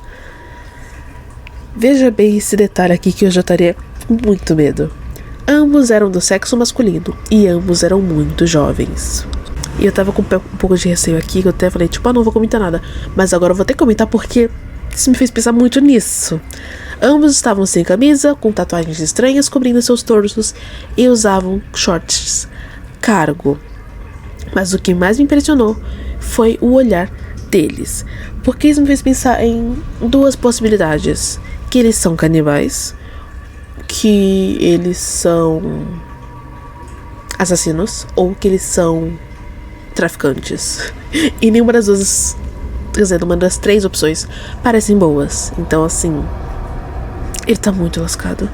Veja bem esse detalhe aqui que eu já estaria com muito medo. Ambos eram do sexo masculino e ambos eram muito jovens. E eu tava com um pouco de receio aqui, que eu até falei, tipo, não vou comentar nada. Mas agora eu vou ter que comentar porque isso me fez pensar muito nisso. Ambos estavam sem camisa, com tatuagens estranhas cobrindo seus torsos e usavam shorts cargo. Mas o que mais me impressionou foi o olhar deles. Porque isso me fez pensar em duas possibilidades. Que eles são canibais, que eles são assassinos, ou que eles são traficantes. E nenhuma das duas, quer dizer, uma das três opções parecem boas. Então, assim, ele tá muito lascado.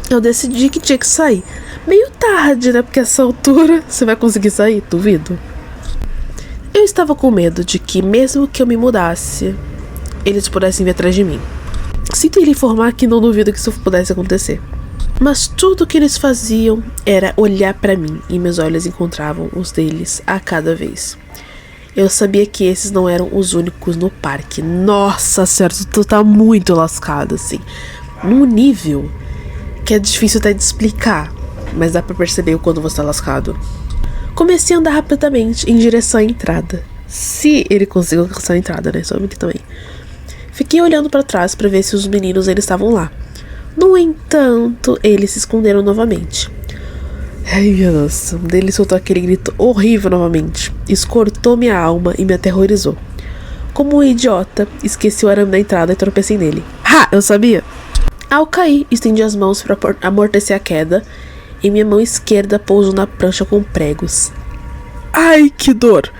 Eu decidi que tinha que sair. Meio tarde, né? Porque a essa altura você vai conseguir sair, duvido. Eu estava com medo de que, mesmo que eu me mudasse, eles pudessem vir atrás de mim. Sinto lhe informar que não duvido que isso pudesse acontecer. Mas tudo o que eles faziam era olhar pra mim e meus olhos encontravam os deles a cada vez. Eu sabia que esses não eram os únicos no parque. Nossa senhora, tu tá muito lascado, assim. Num nível que é difícil até de explicar, mas dá pra perceber o quando você tá lascado. Comecei a andar rapidamente em direção à entrada. Se ele conseguiu alcançar a entrada, né? Só ele também. Fiquei olhando pra trás pra ver se os meninos eles estavam lá. No entanto, eles se esconderam novamente. Ai, meu Deus. Um deles soltou aquele grito horrível novamente. Isso cortou minha alma e me aterrorizou. Como um idiota, esqueci o arame da entrada e tropecei nele. Ha! Eu sabia! Ao cair, estendi as mãos para amortecer a queda e minha mão esquerda pousou na prancha com pregos. Ai, que dor!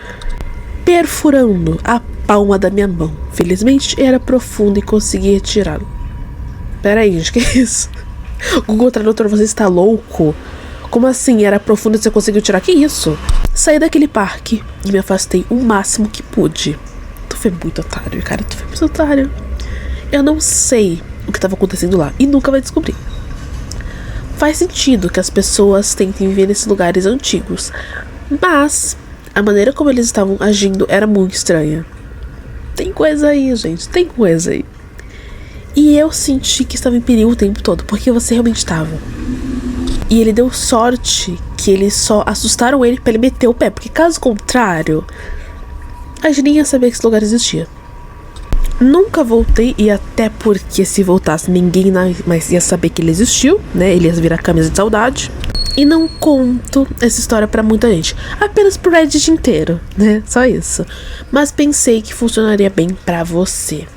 Perfurando a palma da minha mão. Felizmente era profundo e consegui retirá-lo. Pera aí, gente, que é isso? Google Tradutor, você está louco? Como assim? Era profundo e você conseguiu tirar? Que isso? Saí daquele parque e me afastei o máximo que pude. Tu foi muito otário, cara. Tu foi muito otário. Eu não sei o que estava acontecendo lá e nunca vai descobrir. Faz sentido que as pessoas tentem viver nesses lugares antigos, mas a maneira como eles estavam agindo era muito estranha. Tem coisa aí, gente. Tem coisa aí. E eu senti que estava em perigo o tempo todo, porque você realmente estava. E ele deu sorte que eles só assustaram ele pra ele meter o pé, porque caso contrário, a gente nem ia saber que esse lugar existia. Nunca voltei, e até porque se voltasse ninguém mais ia saber que ele existiu, né? Ele ia virar camisa de saudade. E não conto essa história pra muita gente, apenas pro Reddit inteiro, né? Só isso. Mas pensei que funcionaria bem pra você.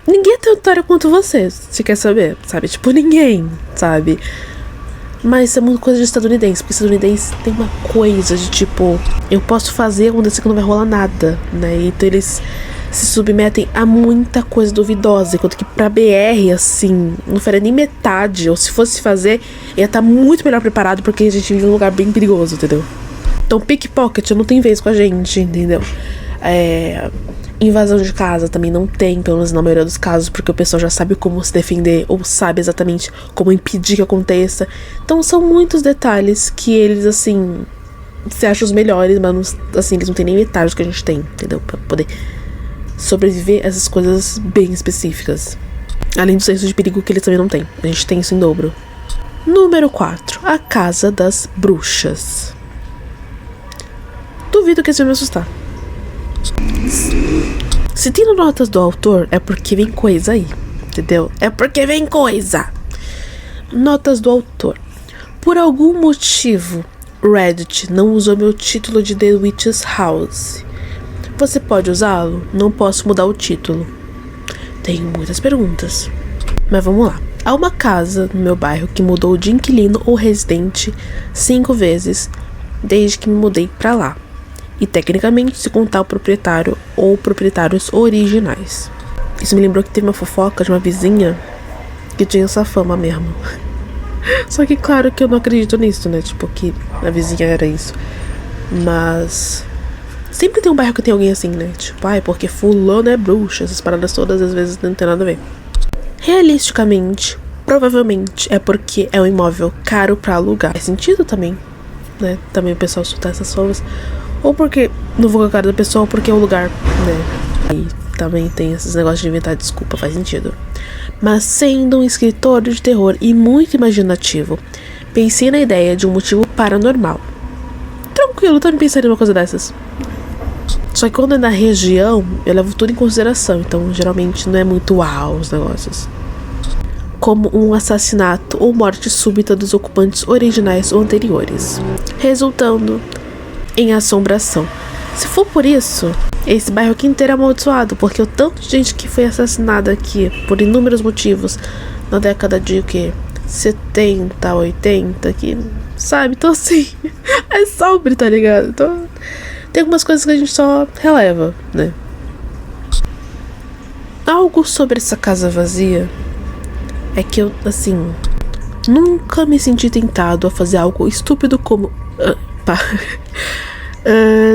Ninguém é tão otário quanto você, se quer saber, sabe? Tipo, ninguém, sabe? Mas é muito coisa de estadunidense, porque estadunidense tem uma coisa de tipo, eu posso fazer acontecer que não vai rolar nada, né? Então eles se submetem a muita coisa duvidosa, enquanto que pra BR, assim, não faria nem metade, ou se fosse fazer, ia estar muito melhor preparado, porque a gente vive num lugar bem perigoso, entendeu? Então pickpocket não tem vez com a gente, entendeu? Invasão de casa também não tem, pelo menos na maioria dos casos, porque o pessoal já sabe como se defender ou sabe exatamente como impedir que aconteça. Então são muitos detalhes que eles, assim, se acham os melhores, mas assim, eles não têm nem metade do que a gente tem, entendeu? Pra poder sobreviver a essas coisas bem específicas. Além do senso de perigo que eles também não têm. A gente tem isso em dobro. Número 4. A Casa das Bruxas. Duvido que isso vai me assustar. Se tem notas do autor, é porque vem coisa aí, entendeu? É porque vem coisa. Notas do autor. Por algum motivo, Reddit não usou meu título de The Witch's House. Você pode usá-lo? Não posso mudar o título. Tenho muitas perguntas. Mas vamos lá. Há uma casa no meu bairro que mudou de inquilino ou residente 5 vezes desde que me mudei pra lá. E tecnicamente, se contar o proprietário ou proprietários originais. Isso me lembrou que teve uma fofoca de uma vizinha que tinha essa fama mesmo. Só que claro que eu não acredito nisso, né? Tipo, que a vizinha era isso. Mas sempre tem um bairro que tem alguém assim, né? Tipo, ai, porque fulano é bruxa. Essas paradas todas às vezes não tem nada a ver. Realisticamente, provavelmente é porque é um imóvel caro pra alugar. Faz sentido também, né? Também o pessoal soltar essas falas. Ou porque não vou com a cara da pessoa, ou porque é o lugar, né? E também tem esses negócios de inventar desculpa, faz sentido. Mas sendo um escritor de terror e muito imaginativo, pensei na ideia de um motivo paranormal. Tranquilo, eu também pensaria numa coisa dessas. Só que quando é na região, eu levo tudo em consideração, então geralmente não é muito uau os negócios. Como um assassinato ou morte súbita dos ocupantes originais ou anteriores, resultando em assombração. Se for por isso, esse bairro aqui inteiro é amaldiçoado, porque o tanto de gente que foi assassinada aqui por inúmeros motivos na década de o quê? 70, 80, que, sabe? Então assim, é sobre, tá ligado? Então, tem algumas coisas que a gente só releva, né? Algo sobre essa casa vazia é que eu, assim, nunca me senti tentado a fazer algo estúpido como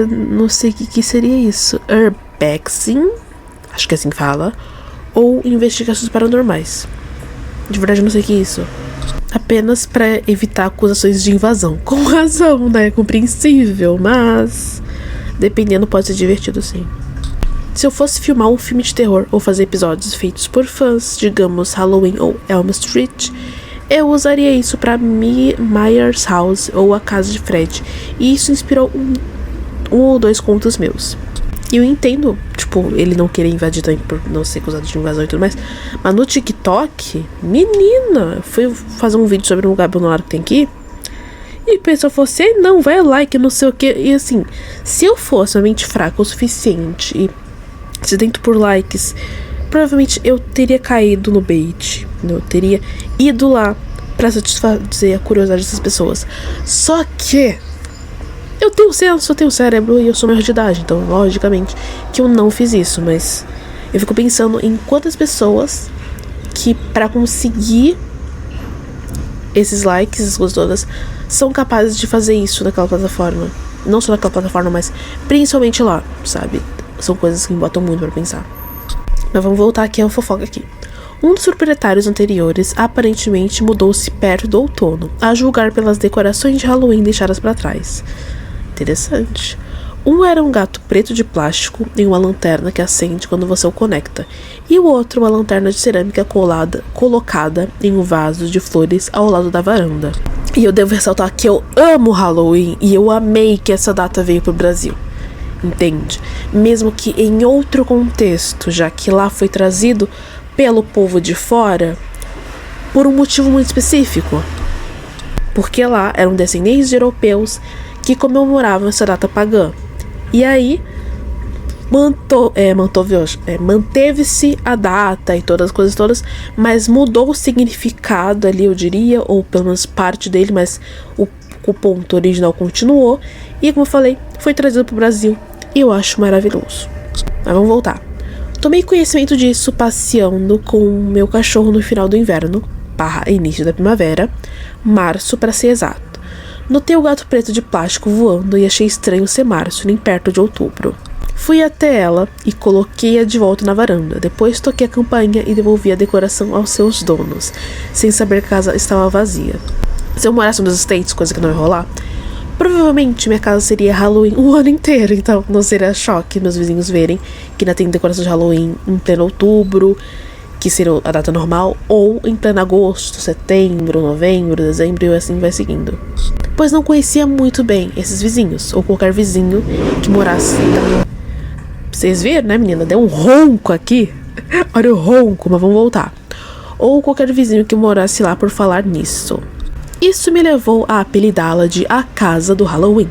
não sei o que seria isso. Urbexing, acho que é assim que fala. Ou investigações paranormais. De verdade eu não sei o que é isso. Apenas pra evitar acusações de invasão. Com razão, né? Compreensível, mas dependendo pode ser divertido sim. Se eu fosse filmar um filme de terror ou fazer episódios feitos por fãs, digamos Halloween ou Elm Street, eu usaria isso pra Myers House ou A Casa de Fred. E isso inspirou um ou 2 contos meus. E eu entendo, tipo, ele não querer invadir também por não ser acusado de invasão e tudo mais. Mas no TikTok, menina, eu fui fazer um vídeo sobre um lugar abandonado que tem aqui. E a pessoa falou assim, não, vai lá, que não sei o que. E assim, se eu fosse uma mente fraca o suficiente e sedento por likes, provavelmente eu teria caído no bait. Eu teria ido lá pra satisfazer a curiosidade dessas pessoas. Só que eu tenho senso, eu tenho cérebro e eu sou maior de idade. Então, logicamente, que eu não fiz isso. Mas eu fico pensando em quantas pessoas que pra conseguir esses likes, essas coisas todas, são capazes de fazer isso naquela plataforma. Não só naquela plataforma, mas principalmente lá, sabe? São coisas que me botam muito pra pensar. Mas vamos voltar aqui ao fofoca aqui. Um dos proprietários anteriores aparentemente mudou-se perto do outono, a julgar pelas decorações de Halloween deixadas para trás. Interessante. Um era um gato preto de plástico em uma lanterna que acende quando você o conecta, e o outro uma lanterna de cerâmica colocada em um vaso de flores ao lado da varanda. E eu devo ressaltar que eu amo Halloween e eu amei que essa data veio pro Brasil. Entende? Mesmo que em outro contexto, já que lá foi trazido pelo povo de fora por um motivo muito específico. Porque lá eram descendentes de europeus que comemoravam essa data pagã. E aí manteve-se a data e todas as coisas todas, mas mudou o significado ali, eu diria, ou pelo menos parte dele, mas o ponto original continuou. E como eu falei, foi trazido para o Brasil. E eu acho maravilhoso. Mas vamos voltar. Tomei conhecimento disso passeando com o meu cachorro no final do inverno, início da primavera, março para ser exato. Notei o gato preto de plástico voando e achei estranho ser março, nem perto de outubro. Fui até ela e coloquei-a de volta na varanda. Depois toquei a campainha e devolvi a decoração aos seus donos, sem saber que a casa estava vazia. Se eu morasse nos States, coisa que não ia rolar, provavelmente minha casa seria Halloween o ano inteiro, então não seria choque meus vizinhos verem que ainda tem decoração de Halloween em pleno outubro, que seria a data normal, ou em pleno agosto, setembro, novembro, dezembro, e assim vai seguindo. Pois não conhecia muito bem esses vizinhos, ou qualquer vizinho que morasse. Vocês viram, né, menina? Deu um ronco aqui. Olha o ronco, mas vamos voltar. ou qualquer vizinho que morasse lá por falar nisso. Isso me levou a apelidá-la de a Casa do Halloween,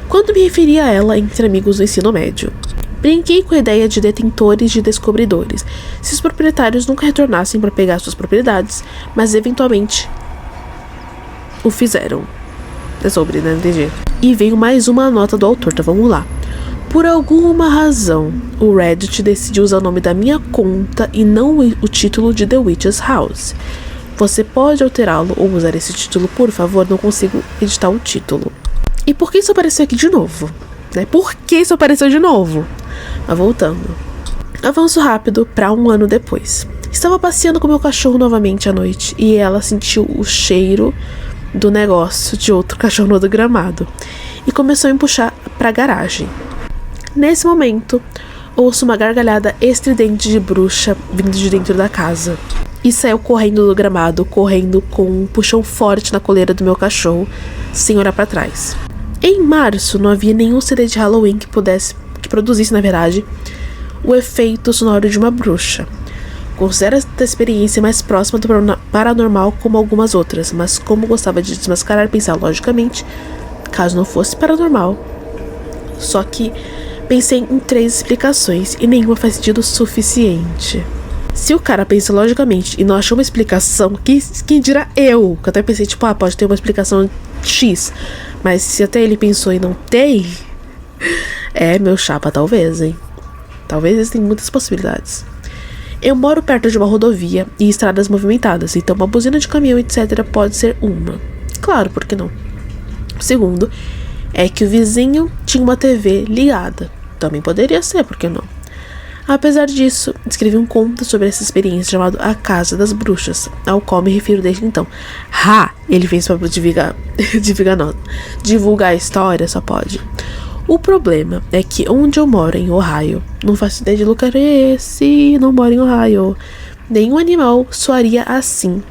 quando me referia a ela entre amigos do ensino médio. Brinquei com a ideia de detentores de descobridores, se os proprietários nunca retornassem para pegar suas propriedades, mas eventualmente o fizeram. É sobre, né? Entendi. E veio mais uma nota do autor, tá? Vamos lá. Por alguma razão, o Reddit decidiu usar o nome da minha conta e não o título de The Witch's House. Você pode alterá-lo ou usar esse título, por favor? Não consigo editar o título. E por que isso apareceu aqui de novo? Né? Por que isso apareceu de novo? Mas voltando. Avanço rápido para um ano depois. Estava passeando com meu cachorro novamente à noite e ela sentiu o cheiro do negócio de outro cachorro no outro gramado e começou a me puxar para a garagem. Nesse momento, ouço uma gargalhada estridente de bruxa vindo de dentro da casa e saiu correndo do gramado, correndo com um puxão forte na coleira do meu cachorro, sem olhar para trás. Em março, não havia nenhum CD de Halloween que produzisse, na verdade, o efeito sonoro de uma bruxa. Considero esta experiência mais próxima do paranormal como algumas outras, mas como gostava de desmascarar, pensar logicamente, caso não fosse paranormal. Só que pensei em 3 explicações e nenhuma faz sentido suficiente. Se o cara pensa logicamente e não achou uma explicação, quem dirá eu? Que eu até pensei, tipo, pode ter uma explicação X. Mas se até ele pensou e não tem, meu chapa, talvez, hein? Talvez existem muitas possibilidades. Eu moro perto de uma rodovia e estradas movimentadas, então uma buzina de caminhão, etc. pode ser uma. Claro, por que não? O segundo é que o vizinho tinha uma TV ligada. Também poderia ser, por que não? Apesar disso, escrevi um conto sobre essa experiência chamado A Casa das Bruxas, ao qual me refiro desde então. Ele fez para divulgar a história, só pode. O problema é que onde eu moro, em Ohio, não faço ideia de lugar esse, não moro em Ohio. Nenhum animal soaria assim.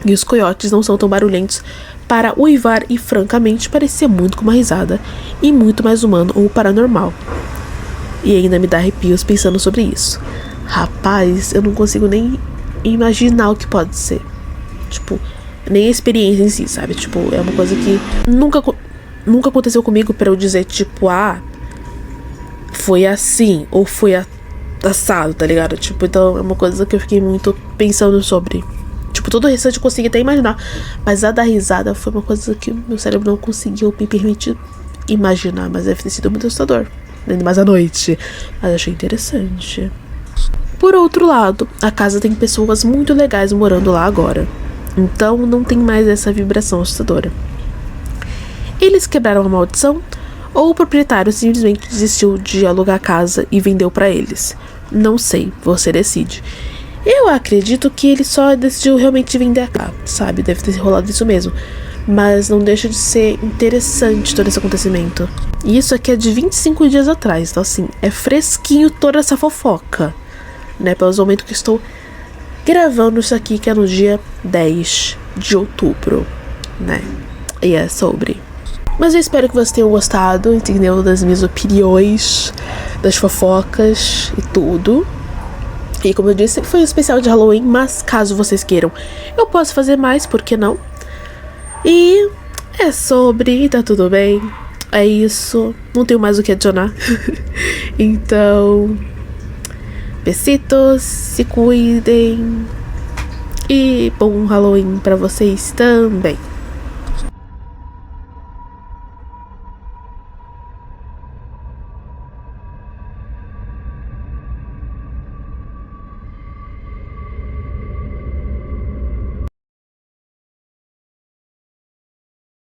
E os coiotes não são tão barulhentos para uivar e, francamente, parecia muito com uma risada e muito mais humano ou paranormal. E ainda me dá arrepios pensando sobre isso. Rapaz, eu não consigo nem imaginar o que pode ser. Tipo, nem a experiência em si, sabe? Tipo, é uma coisa que nunca aconteceu comigo pra eu dizer, tipo, foi assim, ou foi assado, tá ligado? Tipo, então é uma coisa que eu fiquei muito pensando sobre. Tipo, todo o restante eu consegui até imaginar, mas a da risada foi uma coisa que meu cérebro não conseguiu me permitir imaginar, mas deve ter sido muito assustador, ainda mais à noite. Mas achei interessante. Por outro lado, a casa tem pessoas muito legais morando lá agora, então não tem mais essa vibração assustadora. Eles quebraram a maldição? Ou o proprietário simplesmente desistiu de alugar a casa e vendeu pra eles? Não sei, você decide. Eu acredito que ele só decidiu realmente vender a casa, sabe? Deve ter rolado isso mesmo. Mas não deixa de ser interessante todo esse acontecimento. E isso aqui é de 25 dias atrás, então assim, é fresquinho toda essa fofoca, né? Pelo momento que estou gravando isso aqui, que é no dia 10 de outubro, né? E é sobre... Mas eu espero que vocês tenham gostado, entendeu? Das minhas opiniões, das fofocas e tudo. E como eu disse, foi um especial de Halloween, mas caso vocês queiram, eu posso fazer mais, por que não? E é sobre, tá tudo bem. É isso, não tenho mais o que adicionar. Então, besitos, se cuidem. E bom Halloween pra vocês também.